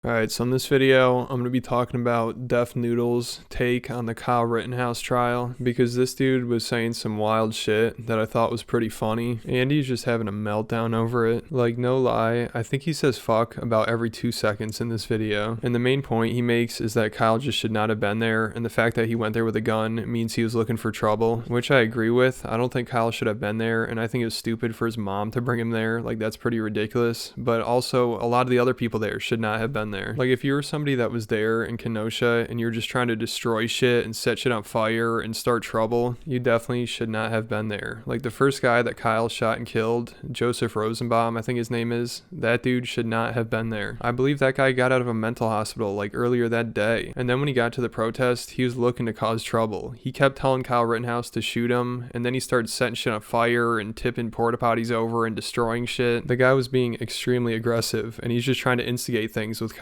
Alright, so in this video, I'm going to be talking about Def Noodles' take on the Kyle Rittenhouse trial, because this dude was saying some wild shit that I thought was pretty funny, and he's just having a meltdown over it. Like, no lie, I think he says fuck about every 2 seconds in this video, and the main point he makes is that Kyle just should not have been there, and the fact that he went there with a gun means he was looking for trouble, which I agree with. I don't think Kyle should have been there, and I think it was stupid for his mom to bring him there. Like, that's pretty ridiculous, but also a lot of the other people there should not have been there. Like, if you were somebody that was there in Kenosha and you're just trying to destroy shit and set shit on fire and start trouble, you definitely should not have been there. Like, the first guy that Kyle shot and killed, Joseph Rosenbaum, I think his name is, that dude should not have been there. I believe that guy got out of a mental hospital like earlier that day, and then when he got to the protest, he was looking to cause trouble. He kept telling Kyle Rittenhouse to shoot him, and then he started setting shit on fire and tipping porta potties over and destroying shit. The guy was being extremely aggressive, and he's just trying to instigate things with Kyle.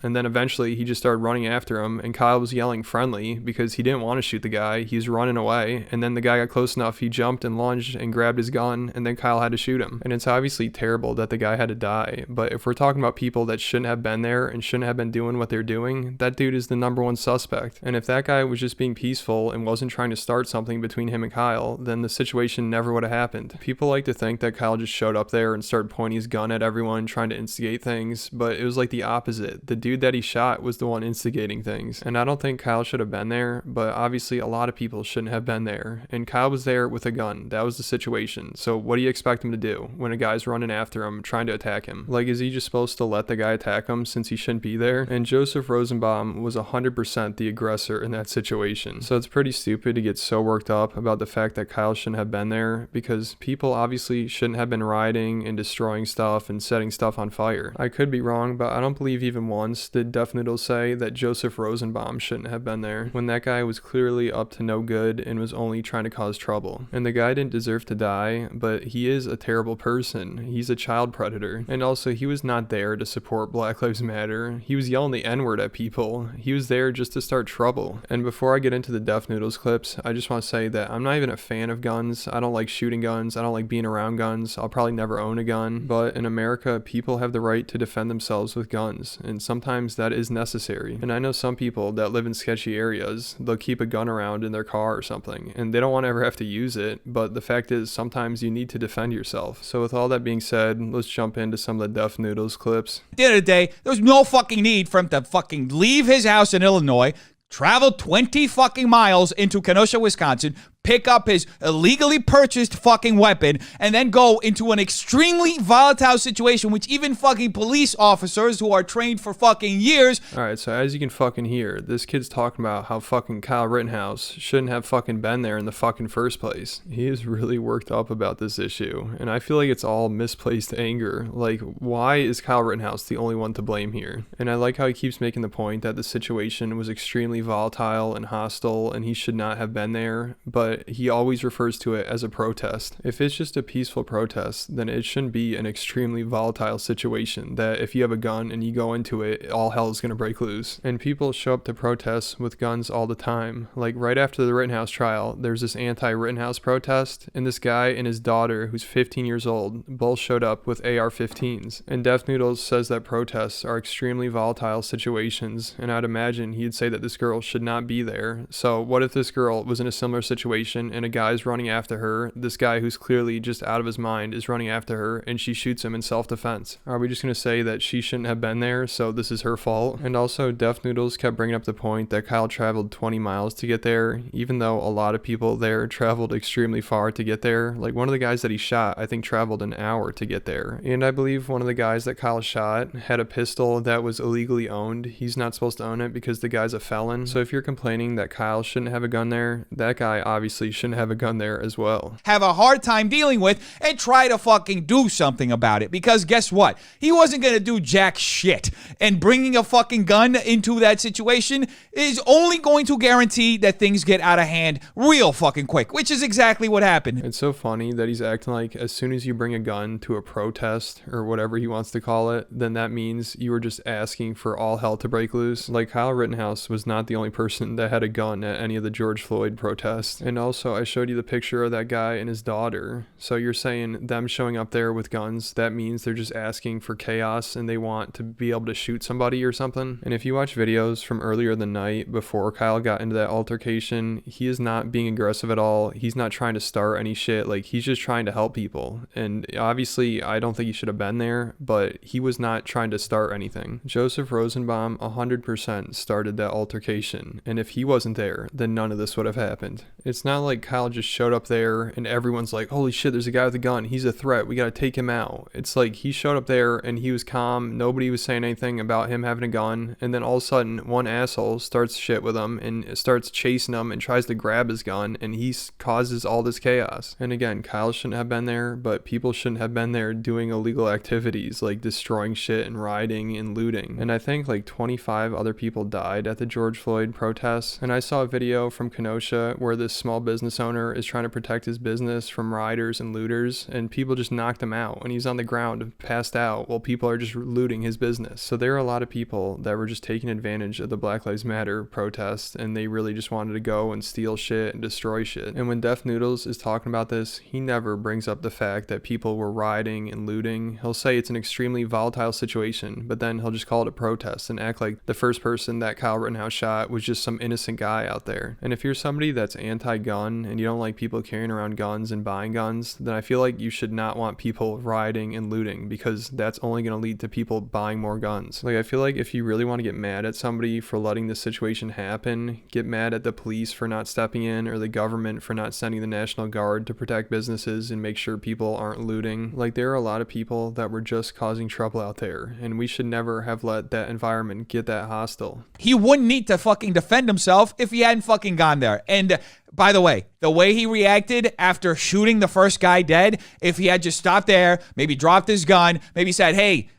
And then eventually he just started running after him, and Kyle was yelling friendly because he didn't want to shoot the guy. He was running away, and then the guy got close enough, he jumped and lunged and grabbed his gun, and then Kyle had to shoot him. And it's obviously terrible that the guy had to die, but if we're talking about people that shouldn't have been there and shouldn't have been doing what they're doing, that dude is the number one suspect. And if that guy was just being peaceful and wasn't trying to start something between him and Kyle, then the situation never would have happened. People like to think that Kyle just showed up there and started pointing his gun at everyone, trying to instigate things, but it was like the opposite. The dude that he shot was the one instigating things, and I don't think Kyle should have been there, but obviously a lot of people shouldn't have been there, and Kyle was there with a gun. That was the situation. So what do you expect him to do when a guy's running after him trying to attack him? Like, is he just supposed to let the guy attack him since he shouldn't be there? And Joseph Rosenbaum was 100% the aggressor in that situation, so it's pretty stupid to get so worked up about the fact that Kyle shouldn't have been there, because people obviously shouldn't have been rioting and destroying stuff and setting stuff on fire. I could be wrong, but I don't believe even once did Def Noodles say that Joseph Rosenbaum shouldn't have been there, when that guy was clearly up to no good and was only trying to cause trouble. And the guy didn't deserve to die, but he is a terrible person. He's a child predator, and also he was not there to support Black Lives Matter. He was yelling the N-word at people. He was there just to start trouble. And before I get into the Def Noodles clips, I just want to say that I'm not even a fan of guns. I don't like shooting guns. I don't like being around guns. I'll probably never own a gun, but in America, people have the right to defend themselves with guns, and sometimes that is necessary. And I know some people that live in sketchy areas, they'll keep a gun around in their car or something, and they don't want to ever have to use it, but the fact is sometimes you need to defend yourself. So with all that being said, let's jump into some of the Def Noodles clips. At the end of the day, there was no fucking need for him to fucking leave his house in Illinois, travel 20 fucking miles into Kenosha, Wisconsin, pick up his illegally purchased fucking weapon, and then go into an extremely volatile situation, which even fucking police officers who are trained for fucking years. Alright, so as you can fucking hear, this kid's talking about how fucking Kyle Rittenhouse shouldn't have fucking been there in the fucking first place. He is really worked up about this issue, and I feel like it's all misplaced anger. Like, why is Kyle Rittenhouse the only one to blame here? And I like how he keeps making the point that the situation was extremely volatile and hostile, and he should not have been there, but he always refers to it as a protest. If it's just a peaceful protest, then it shouldn't be an extremely volatile situation that if you have a gun and you go into it, all hell is going to break loose. And people show up to protests with guns all the time. Like, right after the Rittenhouse trial, there's this anti-Rittenhouse protest, and this guy and his daughter, who's 15 years old, both showed up with AR-15s. And Def Noodles says that protests are extremely volatile situations, and I'd imagine he'd say that this girl should not be there. So what if this girl was in a similar situation and a guy's running after her, this guy who's clearly just out of his mind is running after her, and she shoots him in self-defense? Are we just going to say that she shouldn't have been there, so this is her fault? And also, Def Noodles kept bringing up the point that Kyle traveled 20 miles to get there, even though a lot of people there traveled extremely far to get there. Like, one of the guys that he shot, I think, traveled an hour to get there. And I believe one of the guys that Kyle shot had a pistol that was illegally owned. He's not supposed to own it because the guy's a felon. So if you're complaining that Kyle shouldn't have a gun there, that guy obviously shouldn't have a gun there as well. Have a hard time dealing with and try to fucking do something about it, because guess what? He wasn't gonna do jack shit, and bringing a fucking gun into that situation is only going to guarantee that things get out of hand real fucking quick, which is exactly what happened. It's so funny that he's acting like as soon as you bring a gun to a protest or whatever he wants to call it, then that means you were just asking for all hell to break loose. Like, Kyle Rittenhouse was not the only person that had a gun at any of the George Floyd protests. And also, I showed you the picture of that guy and his daughter. So you're saying them showing up there with guns, that means they're just asking for chaos and they want to be able to shoot somebody or something? And if you watch videos from earlier the night before Kyle got into that altercation, he is not being aggressive at all. He's not trying to start any shit. Like, he's just trying to help people. And obviously, I don't think he should have been there, but he was not trying to start anything. Joseph Rosenbaum 100% started that altercation. And if he wasn't there, then none of this would have happened. It's not like Kyle just showed up there and everyone's like, holy shit, there's a guy with a gun. He's a threat. We got to take him out. It's like he showed up there and he was calm. Nobody was saying anything about him having a gun. And then all of a sudden, one asshole starts shit with him and starts chasing him and tries to grab his gun, and he causes all this chaos. And again, Kyle shouldn't have been there, but people shouldn't have been there doing illegal activities like destroying shit and rioting and looting. And I think like 25 other people died at the George Floyd protests. And I saw a video from Kenosha where this small business owner is trying to protect his business from rioters and looters, and people just knocked him out and he's on the ground passed out while people are just looting his business. So there are a lot of people that were just taking advantage of the Black Lives Matter protests, and they really just wanted to go and steal shit and destroy shit. And when Def Noodles is talking about this, he never brings up the fact that people were rioting and looting. He'll say it's an extremely volatile situation, but then he'll just call it a protest and act like the first person that Kyle Rittenhouse shot was just some innocent guy out there. And if you're somebody that's anti-gun and you don't like people carrying around guns and buying guns, then I feel like you should not want people rioting and looting, because that's only going to lead to people buying more guns. Like, I feel like if you really want to get mad at somebody for letting this situation happen, get mad at the police for not stepping in or the government for not sending the National Guard to protect businesses and make sure people aren't looting. Like, there are a lot of people that were just causing trouble out there, and we should never have let that environment get that hostile. He wouldn't need to fucking defend himself if he hadn't fucking gone there. And by the way, the way he reacted after shooting the first guy dead, if he had just stopped there, maybe dropped his gun, maybe said, hey,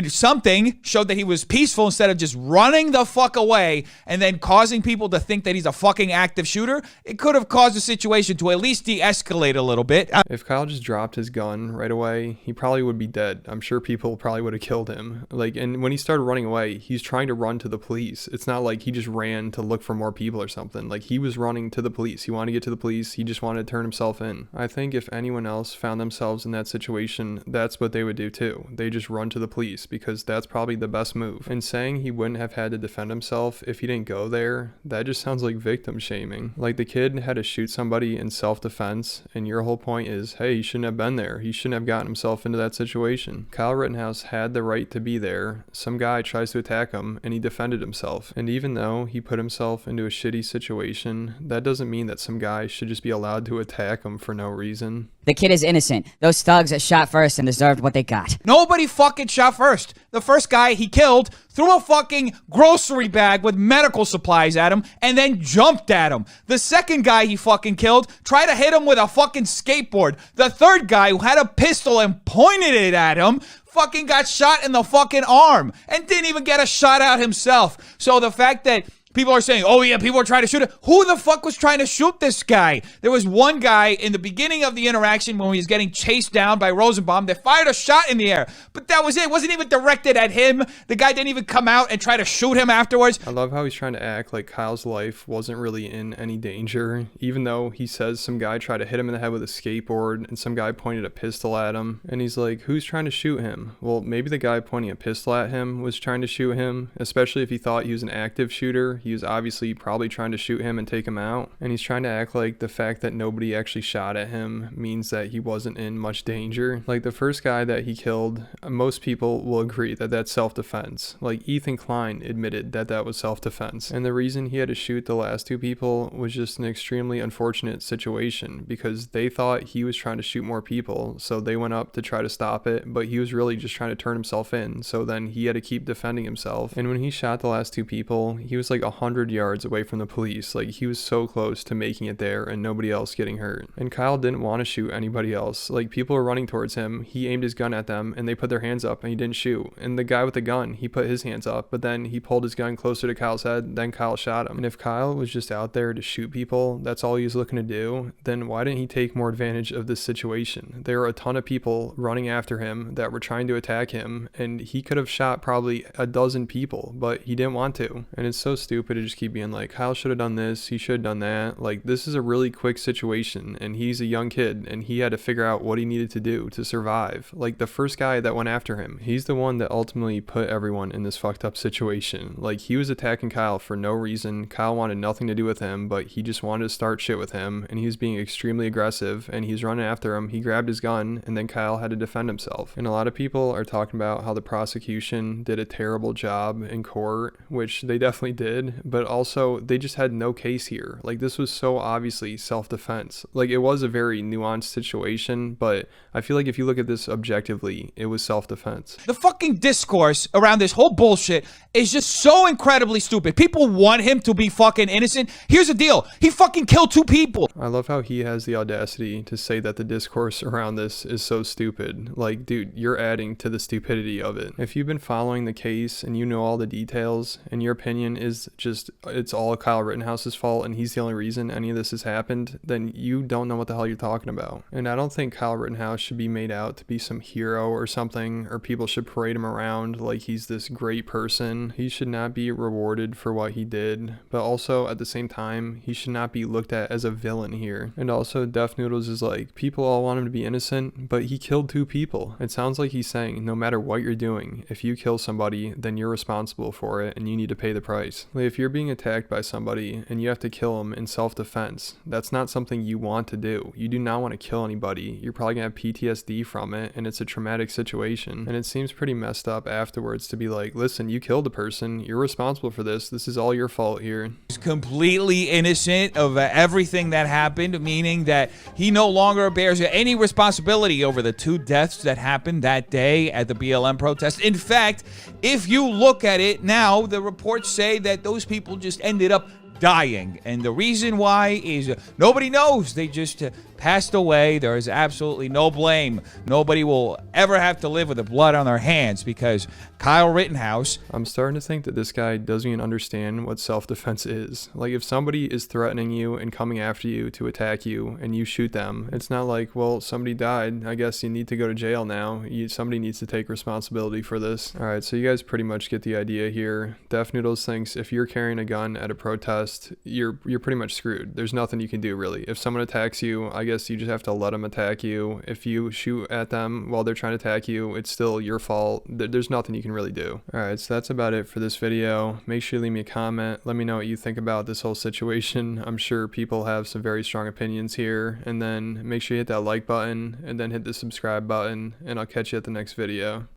something showed that he was peaceful instead of just running the fuck away and then causing people to think that he's a fucking active shooter, it could have caused the situation to at least de-escalate a little bit. If Kyle just dropped his gun right away, he probably would be dead. I'm sure people probably would have killed him. Like, and when he started running away, he's trying to run to the police. It's not like he just ran to look for more people or something. Like, he was running to the police. He wanted to get to the police. He just wanted to turn himself in. I think if anyone else found themselves in that situation, that's what they would do too. They just run to the police, because that's probably the best move. And saying he wouldn't have had to defend himself if he didn't go there, that just sounds like victim shaming. Like, the kid had to shoot somebody in self-defense, and your whole point is, hey, he shouldn't have been there. He shouldn't have gotten himself into that situation. Kyle Rittenhouse had the right to be there. Some guy tries to attack him, and he defended himself. And even though he put himself into a shitty situation, that doesn't mean that some guy should just be allowed to attack him for no reason. The kid is innocent. Those thugs that shot first and deserved what they got. Nobody fucking shot first. The first guy he killed threw a fucking grocery bag with medical supplies at him and then jumped at him. The second guy he fucking killed tried to hit him with a fucking skateboard. The third guy, who had a pistol and pointed it at him, fucking got shot in the fucking arm and didn't even get a shot out himself. So the fact that people are saying, oh yeah, people are trying to shoot him. Who the fuck was trying to shoot this guy? There was one guy in the beginning of the interaction when he was getting chased down by Rosenbaum that fired a shot in the air. But that was it. It wasn't even directed at him. The guy didn't even come out and try to shoot him afterwards. I love how he's trying to act like Kyle's life wasn't really in any danger, even though he says some guy tried to hit him in the head with a skateboard and some guy pointed a pistol at him. And he's like, who's trying to shoot him? Well, maybe the guy pointing a pistol at him was trying to shoot him, especially if he thought he was an active shooter. He was obviously probably trying to shoot him and take him out. And he's trying to act like the fact that nobody actually shot at him means that he wasn't in much danger. Like, the first guy that he killed, most people will agree that that's self-defense. Like, Ethan Klein admitted that that was self-defense. And the reason he had to shoot the last two people was just an extremely unfortunate situation, because they thought he was trying to shoot more people. So they went up to try to stop it, but he was really just trying to turn himself in. So then he had to keep defending himself. And when he shot the last two people, he was like 100 yards away from the police. Like, he was so close to making it there and nobody else getting hurt. And Kyle didn't want to shoot anybody else. Like, people were running towards him, he aimed his gun at them and they put their hands up and he didn't shoot. And the guy with the gun, he put his hands up, but then he pulled his gun closer to Kyle's head, then Kyle shot him. And if Kyle was just out there to shoot people, that's all he was looking to do, then why didn't he take more advantage of this situation? There were a ton of people running after him that were trying to attack him, and he could have shot probably a dozen people, but he didn't want to. And it's so stupid stupid to just keep being like, Kyle should have done this, he should have done that. Like, this is a really quick situation, and he's a young kid, and he had to figure out what he needed to do to survive. Like, the first guy that went after him, he's the one that ultimately put everyone in this fucked up situation. Like, he was attacking Kyle for no reason. Kyle wanted nothing to do with him, but he just wanted to start shit with him, and he was being extremely aggressive, and he's running after him. He grabbed his gun, and then Kyle had to defend himself. And a lot of people are talking about how the prosecution did a terrible job in court, which they definitely did, but also they just had no case here. Like, this was so obviously self-defense. Like, it was a very nuanced situation, but I feel like if you look at this objectively, it was self-defense. The fucking discourse around this whole bullshit is just so incredibly stupid. People want him to be fucking innocent. Here's the deal. He fucking killed 2 people. I love how he has the audacity to say that the discourse around this is so stupid. Like, dude, you're adding to the stupidity of it. If you've been following the case and you know all the details and your opinion is just it's all Kyle Rittenhouse's fault and he's the only reason any of this has happened, then you don't know what the hell you're talking about. And I don't think Kyle Rittenhouse should be made out to be some hero or something, or people should parade him around like he's this great person. He should not be rewarded for what he did, but also at the same time, he should not be looked at as a villain here. And also, Def Noodles is like, people all want him to be innocent, but he killed 2 people. It sounds like he's saying, no matter what you're doing, if you kill somebody, then you're responsible for it and you need to pay the price. Like, if you're being attacked by somebody and you have to kill them in self-defense, that's not something you want to do. You do not want to kill anybody. You're probably gonna have PTSD from it, and it's a traumatic situation. And it seems pretty messed up afterwards to be like, listen, you killed a person, you're responsible for this, this is all your fault here. He's completely innocent of everything that happened, meaning that he no longer bears any responsibility over the 2 deaths that happened that day at the BLM protest. In fact, if you look at it now, the reports say that those people just ended up dying, and the reason why is nobody knows. They just passed away. There is absolutely no blame. Nobody will ever have to live with the blood on their hands because Kyle Rittenhouse. I'm starting to think that this guy doesn't even understand what self-defense is. Like, if somebody is threatening you and coming after you to attack you and you shoot them, it's not like, well, somebody died, I guess you need to go to jail now. Somebody needs to take responsibility for this. All right, so you guys pretty much get the idea here. Def Noodles thinks if you're carrying a gun at a protest, you're pretty much screwed. There's nothing you can do, really. If someone attacks you, I guess you just have to let them attack you. If you shoot at them while they're trying to attack you, it's still your fault. There's nothing you can really do. All right, so that's about it for this video. Make sure you leave me a comment. Let me know what you think about this whole situation. I'm sure people have some very strong opinions here. And then make sure you hit that like button and then hit the subscribe button, and I'll catch you at the next video.